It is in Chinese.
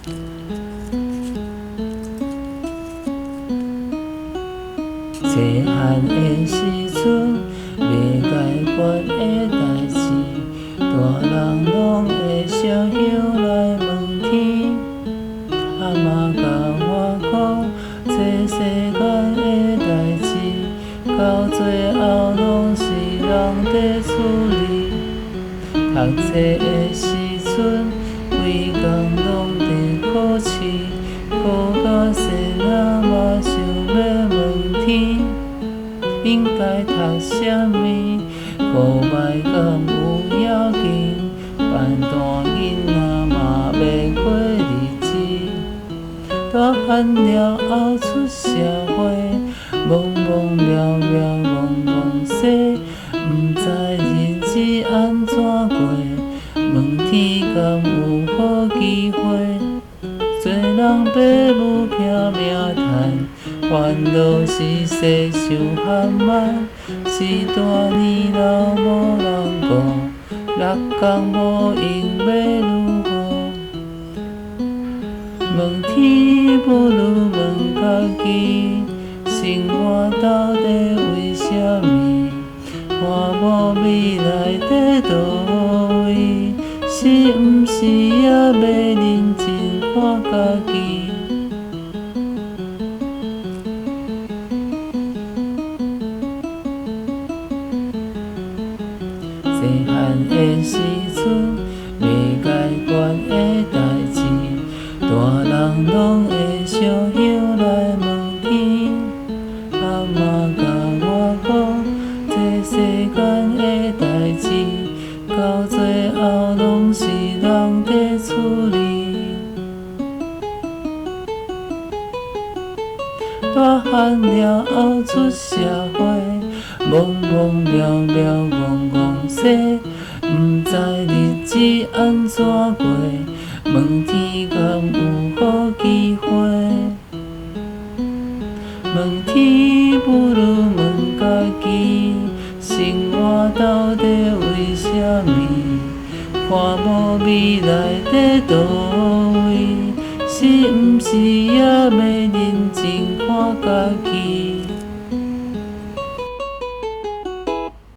细汉的时阵，未解决的代志，大人拢会烧香来问天。阿嬷甲我讲，这世间的代志，到最后拢是人在处理。读册的时阵，规工拢在考试，考到细仔嘛想要问天，应该读啥物？课歹敢有要紧？办大囡仔嘛袂过日子。大汉了后出社会，懵懵了了懵懵西，毋知日子安怎过。问天敢有好机会？做人爸母拼命趁，烦恼是世上含慢，是大年老无人顾，六工无用要如何？问天不如问家己，生活到底为什么？看无未来在倒位，是毋是也要认真看家己？细汉的时阵，未解决的代志，大人拢会烧香来问天。阿嬷甲我讲，这世间的代志，到最后拢是人在处理。大汉了后出社会，懵懵了了戆戆西，毋知日子安怎过。问天敢有好机会？问天不如问家己，生活到底为什么？看无未来在倒位，是毋是也要认真看家己？